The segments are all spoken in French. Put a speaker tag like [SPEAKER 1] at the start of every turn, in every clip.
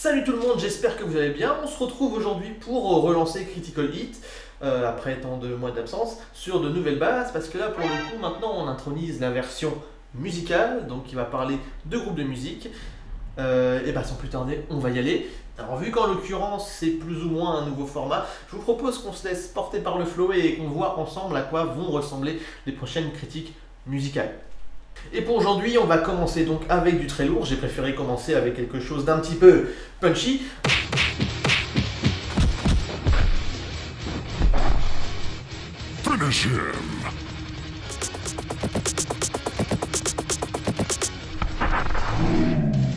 [SPEAKER 1] Salut tout le monde, j'espère que vous allez bien. On se retrouve aujourd'hui pour relancer Critical Hit, après tant de mois d'absence, sur de nouvelles bases, parce que là pour le coup maintenant on intronise la version musicale, donc qui va parler de groupes de musique. Et bah sans plus tarder, on va y aller. Alors vu qu'en l'occurrence c'est plus ou moins un nouveau format, je vous propose qu'on se laisse porter par le flow et qu'on voit ensemble à quoi vont ressembler les prochaines critiques musicales. Et pour aujourd'hui, on va commencer donc avec du très lourd. J'ai préféré commencer avec quelque chose d'un petit peu punchy.
[SPEAKER 2] Finish him.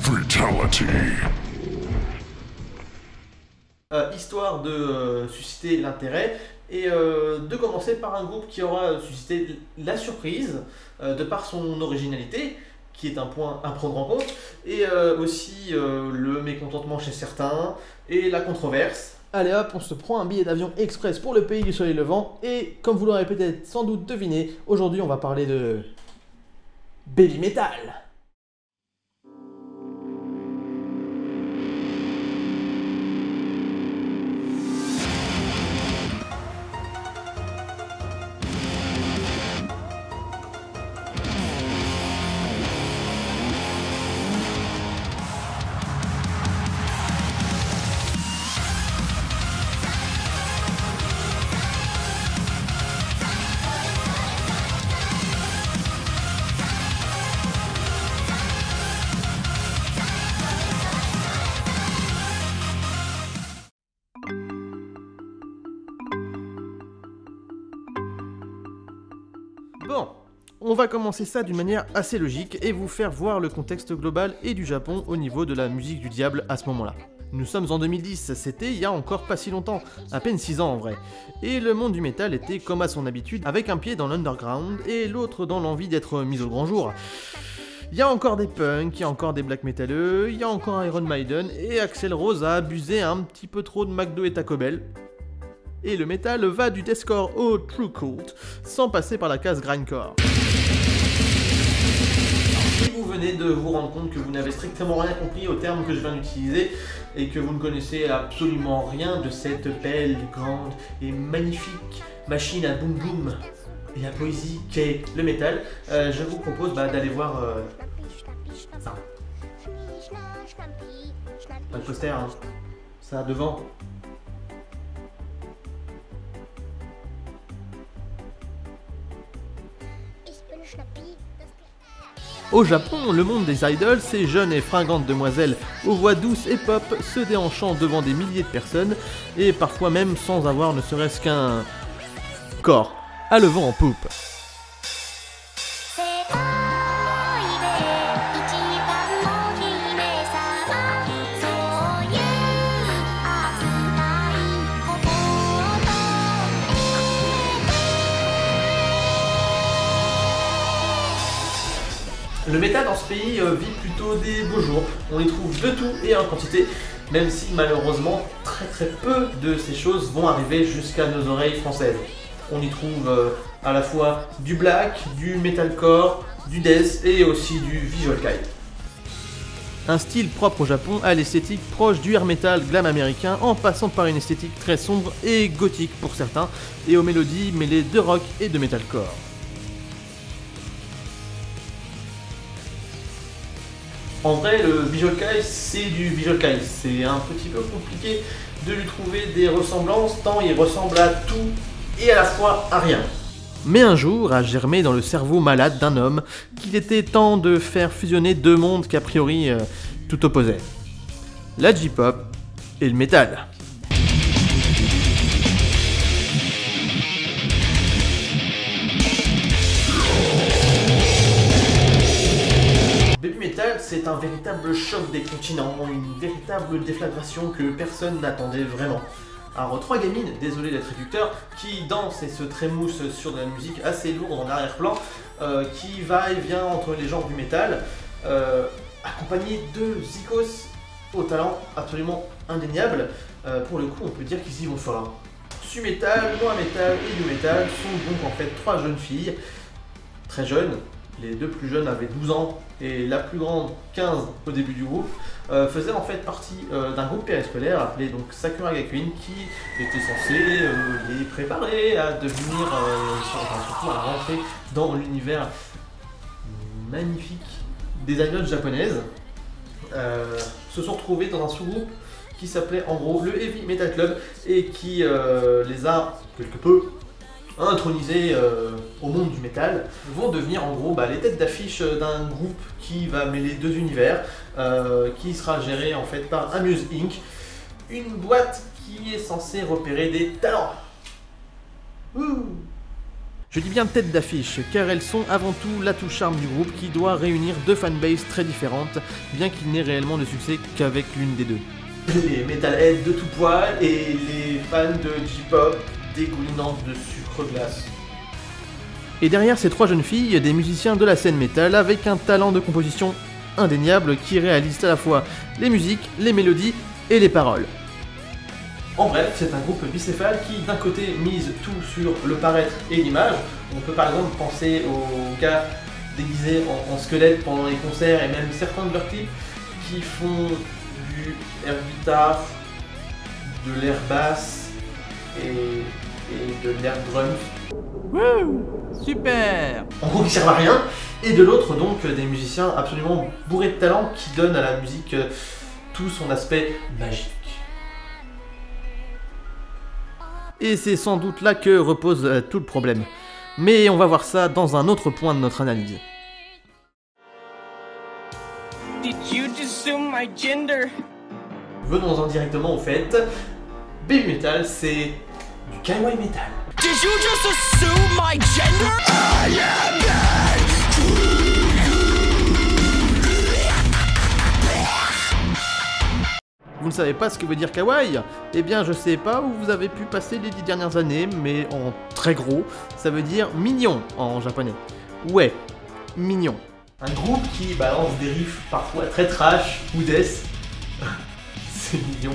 [SPEAKER 2] Fatality.
[SPEAKER 1] Histoire de susciter l'intérêt et de commencer par un groupe qui aura suscité la surprise de par son originalité, qui est un point à prendre en compte, et aussi le mécontentement chez certains et la controverse. Allez hop, on se prend un billet d'avion express pour le pays du soleil levant, et comme vous l'aurez peut-être sans doute deviné, aujourd'hui on va parler de Baby Metal. Bon, on va commencer ça d'une manière assez logique et vous faire voir le contexte global et du Japon au niveau de la musique du diable à ce moment-là. Nous sommes en 2010, c'était il y a encore pas si longtemps, à peine 6 ans en vrai. Et le monde du métal était comme à son habitude, avec un pied dans l'underground et l'autre dans l'envie d'être mis au grand jour. Il y a encore des punks, il y a encore des black métalleux, il y a encore Iron Maiden, et Axl Rose a abusé un petit peu trop de McDo et Taco Bell. Et le métal va du deathcore au true cult, sans passer par la case grindcore. Si vous venez de vous rendre compte que vous n'avez strictement rien compris aux termes que je viens d'utiliser, et que vous ne connaissez absolument rien de cette belle, grande et magnifique machine à boum boum et à poésie qu'est le métal, je vous propose d'aller voir ça. Pas de poster, hein. Ça devant. Au Japon, le monde des idols, ces jeunes et fringantes demoiselles aux voix douces et pop se déhanchant devant des milliers de personnes, et parfois même sans avoir ne serait-ce qu'un corps à le vent en poupe. Le métal dans ce pays vit plutôt des beaux jours, on y trouve de tout et en quantité, même si malheureusement très peu de ces choses vont arriver jusqu'à nos oreilles françaises. On y trouve à la fois du black, du metalcore, du death et aussi du visual kei. Un style propre au Japon à l'esthétique proche du hair metal glam américain en passant par une esthétique très sombre et gothique pour certains et aux mélodies mêlées de rock et de metalcore. En vrai, le visual kei, c'est du visual kei. C'est un petit peu compliqué de lui trouver des ressemblances, tant il ressemble à tout et à la fois à rien. Mais un jour a germé dans le cerveau malade d'un homme qu'il était temps de faire fusionner deux mondes qu'a priori tout opposaient. La J-pop et le métal. Baby Metal, c'est un véritable choc des continents, une véritable déflagration que personne n'attendait vraiment. Alors, trois gamines, désolé d'être réducteur, qui dansent et se trémoussent sur de la musique assez lourde en arrière-plan, qui va et vient entre les genres du métal, accompagné de zikos au talent absolument indéniable. Pour le coup, on peut dire qu'ils y vont fort. Su-metal, Noa metal et nu metal sont donc en fait trois jeunes filles, très jeunes, les deux plus jeunes avaient 12 ans et la plus grande 15 au début du groupe, faisaient en fait partie d'un groupe périscolaire appelé donc Sakura Gakuin qui était censé les préparer à devenir, surtout à rentrer dans l'univers magnifique des idoles japonaises. Se sont retrouvés dans un sous-groupe qui s'appelait en gros le Heavy Metal Club et qui les a quelque peu intronisés au monde du métal, vont devenir en gros les têtes d'affiche d'un groupe qui va mêler deux univers, qui sera géré en fait par Amuse Inc., une boîte qui est censée repérer des talents. Je dis bien tête d'affiche, car elles sont avant tout l'atout charme du groupe qui doit réunir deux fanbases très différentes, bien qu'il n'ait réellement de succès qu'avec l'une des deux. Les metalheads de tout poil et les fans de J-pop dégoulinants de sucre glace. Et derrière ces trois jeunes filles, des musiciens de la scène métal avec un talent de composition indéniable qui réalisent à la fois les musiques, les mélodies et les paroles. En bref, c'est un groupe bicéphale qui d'un côté mise tout sur le paraître et l'image. On peut par exemple penser aux gars déguisés en squelette pendant les concerts et même certains de leurs clips qui font du air guitare, de l'air basse et de l'air drums.
[SPEAKER 2] Wouh, super.
[SPEAKER 1] En gros qui servent à rien. Et de l'autre donc des musiciens absolument bourrés de talent qui donnent à la musique tout son aspect magique. Et c'est sans doute là que repose tout le problème. Mais on va voir ça dans un autre point de notre analyse.
[SPEAKER 3] Did you assume my gender?
[SPEAKER 1] Venons-en directement au fait. Baby Metal, c'est du kawaii metal.
[SPEAKER 3] Did you just assume my gender? I am
[SPEAKER 1] Vous ne savez pas ce que veut dire kawaii? Eh bien je sais pas où vous avez pu passer les 10 dernières années, mais en très gros, ça veut dire mignon en japonais. Ouais, mignon. Un groupe qui balance des riffs parfois très trash ou death. C'est mignon.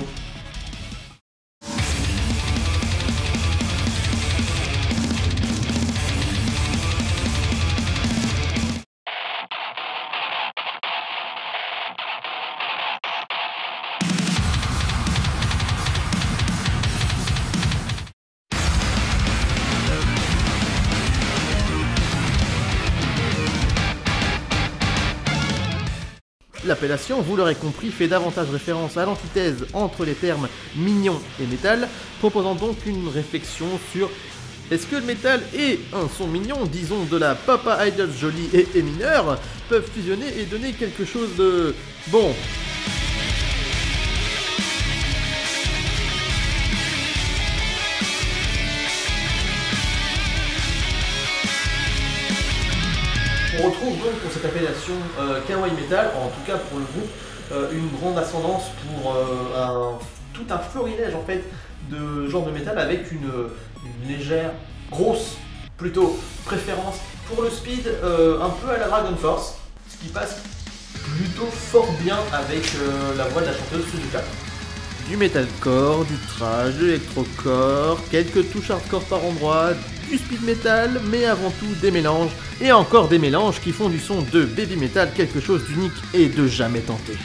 [SPEAKER 1] L'appellation, vous l'aurez compris, fait davantage référence à l'antithèse entre les termes mignon et métal, proposant donc une réflexion sur est-ce que le métal et un son mignon, disons de la papa idol jolie et mineur, peuvent fusionner et donner quelque chose de bon. On retrouve donc pour cette appellation kawaii metal, en tout cas pour le groupe, une grande ascendance pour tout un florilège en fait de genre de métal avec une légère, grosse plutôt préférence pour le speed un peu à la Dragon Force, ce qui passe plutôt fort bien avec la voix de la chanteuse Suzuka. Du metalcore, du thrash, de l'électrocore, quelques touches hardcore par endroit, du speed metal, mais avant tout des mélanges, et encore des mélanges qui font du son de baby metal quelque chose d'unique et de jamais tenté.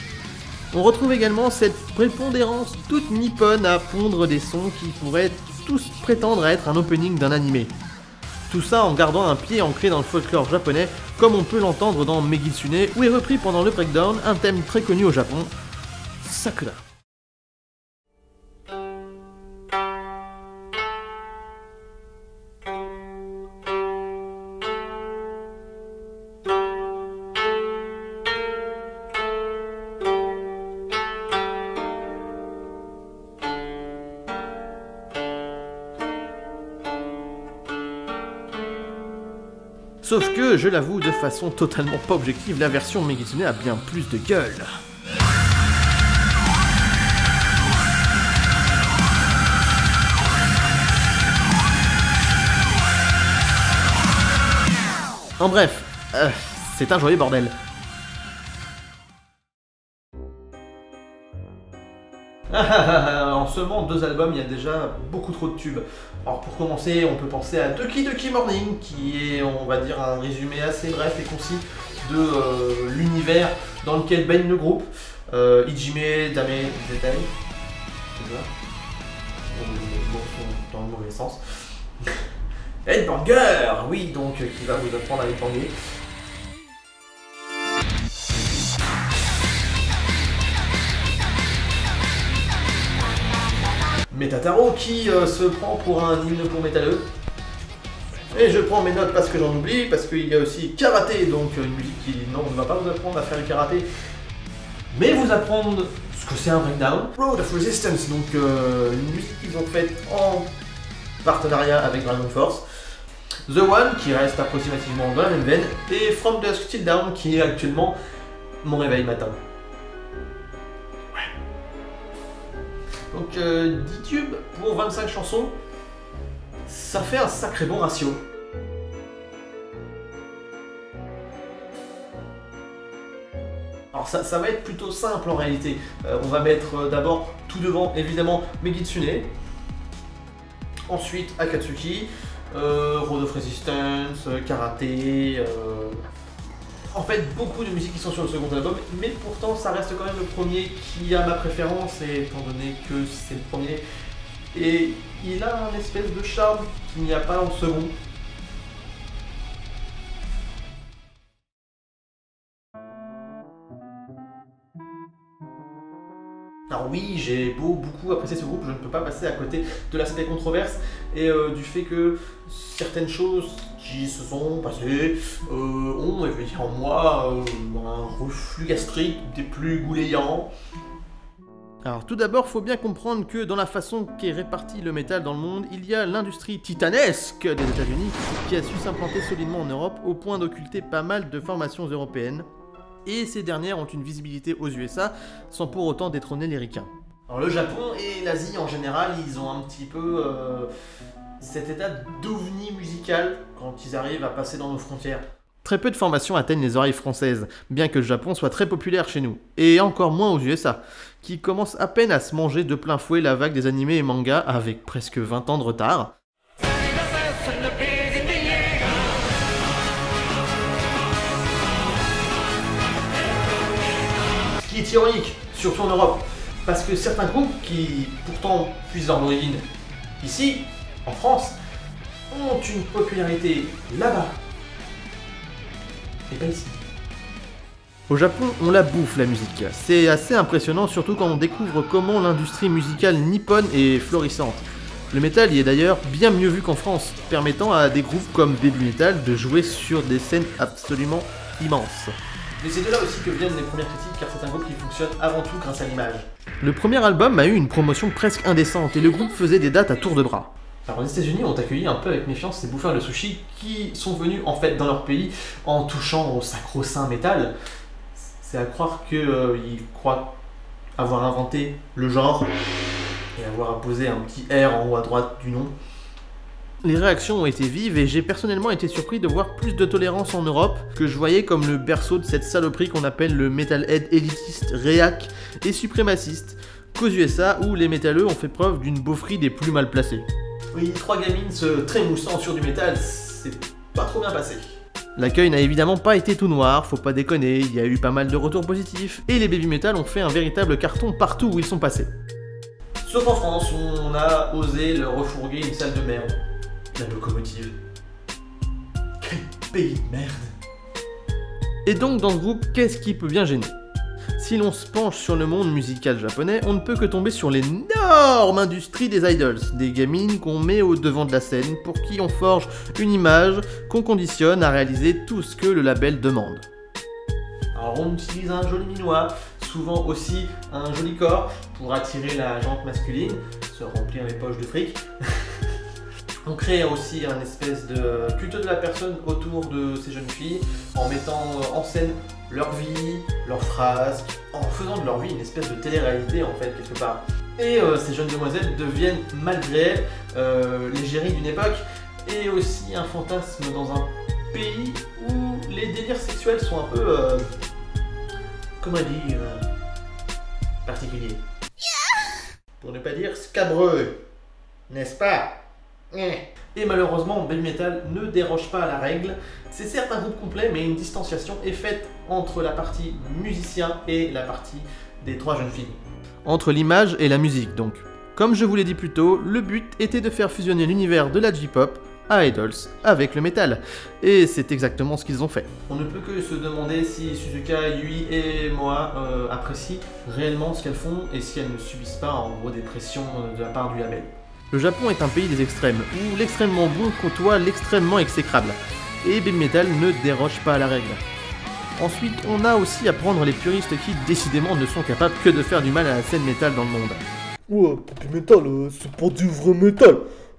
[SPEAKER 1] On retrouve également cette prépondérance toute nippone à pondre des sons qui pourraient tous prétendre à être un opening d'un animé. Tout ça en gardant un pied ancré dans le folklore japonais, comme on peut l'entendre dans Megitsune, où est repris pendant le breakdown un thème très connu au Japon, Sakura. Sauf que, je l'avoue de façon totalement pas objective, la version Megitsune a bien plus de gueule. En bref, c'est un joyeux bordel. en seulement 2 albums, il y a déjà beaucoup trop de tubes. Alors pour commencer, on peut penser à Ducky Ducky Morning, qui est, on va dire, un résumé assez bref et concis de l'univers dans lequel baigne le groupe. Ijime, Dame, Zetai, c'est ça ? Dans le mauvais sens. Headbanger, oui, donc qui va vous apprendre à headbanger. Metataro qui se prend pour un hymne pour métalleux. Et je prends mes notes parce que j'en oublie, parce qu'il y a aussi karaté, donc une musique qui non, ne va pas vous apprendre à faire le karaté, mais vous apprendre ce que c'est un breakdown. Road of Resistance, donc une musique qu'ils ont faite en partenariat avec Dragon Force. The One qui reste approximativement dans la même veine, et From Dusk Till Dawn qui est actuellement mon réveil matin. Donc 10 tubes pour 25 chansons, ça fait un sacré bon ratio. Alors ça va être plutôt simple en réalité. On va mettre d'abord tout devant évidemment Megitsune, ensuite Akatsuki, Road of Resistance, Karaté, en fait beaucoup de musiques qui sont sur le second album, mais pourtant ça reste quand même le premier qui a ma préférence, et étant donné que c'est le premier, et il a un espèce de charme qu'il n'y a pas dans le second. Alors oui, j'ai beaucoup apprécié ce groupe, je ne peux pas passer à côté de l'aspect controverse et du fait que certaines choses qui se sont passées ont éveillé en moi un reflux gastrique des plus goulayants.
[SPEAKER 2] Alors tout d'abord, faut bien comprendre que dans la façon qu'est réparti le métal dans le monde, il y a l'industrie titanesque des États-Unis qui a su s'implanter solidement en Europe au point d'occulter pas mal de formations européennes. Et ces dernières ont une visibilité aux USA sans pour autant détrôner les ricains.
[SPEAKER 1] Alors le Japon et l'Asie en général, ils ont un petit peu cet état d'ovni musical quand ils arrivent à passer dans nos frontières.
[SPEAKER 2] Très peu de formations atteignent les oreilles françaises, bien que le Japon soit très populaire chez nous, et encore moins aux USA, qui commencent à peine à se manger de plein fouet la vague des animés et mangas avec presque 20 ans de retard.
[SPEAKER 1] Ce qui est ironique, surtout en Europe, parce que certains groupes qui pourtant puisent leur origine ici, en France, ont une popularité là-bas, et pas ici.
[SPEAKER 2] Au Japon, on la bouffe la musique. C'est assez impressionnant, surtout quand on découvre comment l'industrie musicale nippone est florissante. Le métal y est d'ailleurs bien mieux vu qu'en France, permettant à des groupes comme Baby Metal de jouer sur des scènes absolument immenses.
[SPEAKER 1] Mais c'est de là aussi que viennent les premières critiques, car c'est un groupe qui fonctionne avant tout grâce à l'image.
[SPEAKER 2] Le premier album a eu une promotion presque indécente et le groupe faisait des dates à tour de bras.
[SPEAKER 1] Alors les États-Unis ont accueilli un peu avec méfiance ces bouffeurs de sushi qui sont venus en fait dans leur pays en touchant au sacro-saint métal. C'est à croire qu'ils croient avoir inventé le genre et avoir imposé un petit R en haut à droite du nom.
[SPEAKER 2] Les réactions ont été vives et j'ai personnellement été surpris de voir plus de tolérance en Europe que je voyais comme le berceau de cette saloperie qu'on appelle le metalhead élitiste, réac et suprémaciste, qu'aux USA où les métalleux ont fait preuve d'une beaufrie des plus mal placés.
[SPEAKER 1] Oui, 3 gamines se trémoussant sur du métal, c'est pas trop bien passé.
[SPEAKER 2] L'accueil n'a évidemment pas été tout noir, faut pas déconner, il y a eu pas mal de retours positifs, et les Baby Metal ont fait un véritable carton partout où ils sont passés.
[SPEAKER 1] Sauf en France, où on a osé leur refourguer une salle de merde. La locomotive. Quel pays de merde.
[SPEAKER 2] Et donc dans ce groupe, qu'est-ce qui peut bien gêner ? Si l'on se penche sur le monde musical japonais, on ne peut que tomber sur l'énorme industrie des idols, des gamines qu'on met au devant de la scène, pour qui on forge une image qu'on conditionne à réaliser tout ce que le label demande.
[SPEAKER 1] Alors on utilise un joli minois, souvent aussi un joli corps, pour attirer la jante masculine, se remplir les poches de fric. On crée aussi un espèce de culte de la personne autour de ces jeunes filles, en mettant en scène leur vie, leurs phrases, en faisant de leur vie une espèce de télé-réalité en fait quelque part. Et ces jeunes demoiselles deviennent malgré elles l'égérie d'une époque et aussi un fantasme dans un pays où les délires sexuels sont un peu, comment dire, particuliers. pour ne pas dire scabreux, n'est-ce pas? Et malheureusement, Baby Metal ne déroge pas à la règle. C'est certes un groupe complet, mais une distanciation est faite entre la partie musicien et la partie des 3 jeunes filles.
[SPEAKER 2] Entre l'image et la musique, donc. Comme je vous l'ai dit plus tôt, le but était de faire fusionner l'univers de la J-pop à Idols avec le métal. Et c'est exactement ce qu'ils ont fait.
[SPEAKER 1] On ne peut que se demander si Suzuka, Yui et Moa apprécient réellement ce qu'elles font et si elles ne subissent pas en gros des pressions de la part du label.
[SPEAKER 2] Le Japon est un pays des extrêmes, où l'extrêmement bon côtoie l'extrêmement exécrable. Et Baby Metal ne déroge pas à la règle. Ensuite, on a aussi à prendre les puristes qui, décidément, ne sont capables que de faire du mal à la scène métal dans le monde.
[SPEAKER 4] Ouais, Baby Metal, c'est pas du vrai métal.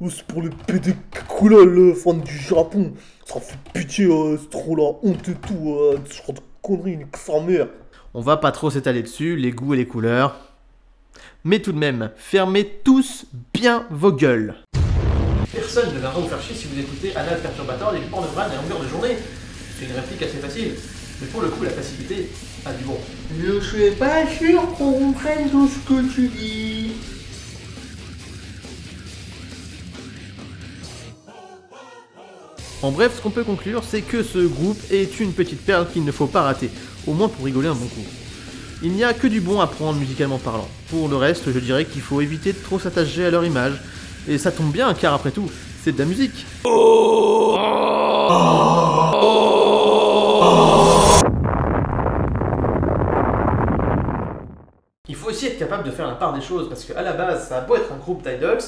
[SPEAKER 4] C'est pour les PD les fans du Japon. Ça fait pitié, c'est trop la honte et tout. Ce genre de conneries, nique sa mère.
[SPEAKER 2] On va pas trop s'étaler dessus, les goûts et les couleurs. Mais tout de même, fermez tous bien vos gueules.
[SPEAKER 1] Personne ne viendra vous faire chier si vous écoutez Anal Perturbator et Porn Brand à longueur de journée. C'est une réplique assez facile. Mais pour le coup, la facilité a du bon.
[SPEAKER 4] Je suis pas sûr qu'on comprenne tout ce que tu dis.
[SPEAKER 2] En bref, ce qu'on peut conclure, c'est que ce groupe est une petite perle qu'il ne faut pas rater, au moins pour rigoler un bon coup. Il n'y a que du bon à prendre musicalement parlant. Pour le reste, je dirais qu'il faut éviter de trop s'attacher à leur image. Et ça tombe bien, car après tout, c'est de la musique.
[SPEAKER 1] Il faut aussi être capable de faire la part des choses, parce qu'à la base, ça a beau être un groupe d'idols,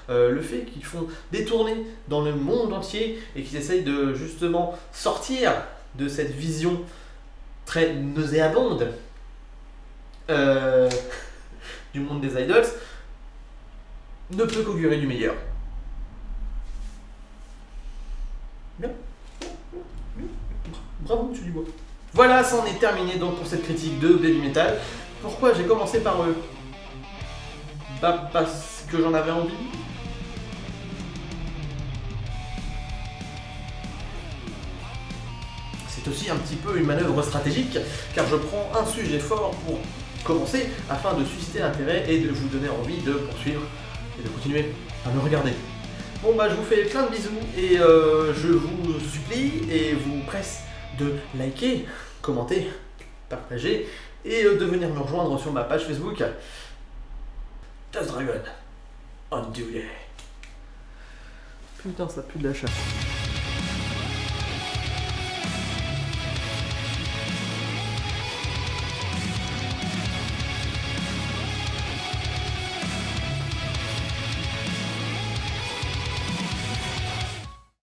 [SPEAKER 1] le fait qu'ils font des tournées dans le monde entier et qu'ils essayent de justement sortir de cette vision très nauséabonde du monde des idols, ne peut qu'augurer du meilleur. Bien. Bravo, monsieur Dubois. Voilà, c'en est terminé donc pour cette critique de Baby Metal. Pourquoi j'ai commencé par eux? Bah parce que j'en avais envie. C'est aussi un petit peu une manœuvre stratégique, car je prends un sujet fort pour commencer, afin de susciter l'intérêt et de vous donner envie de poursuivre et de continuer à me regarder. Bon bah je vous fais plein de bisous et je vous supplie et vous presse de liker, commenter, partager et de venir me rejoindre sur ma page Facebook Das Dragon on Duty.
[SPEAKER 2] Putain, ça pue de la chatte.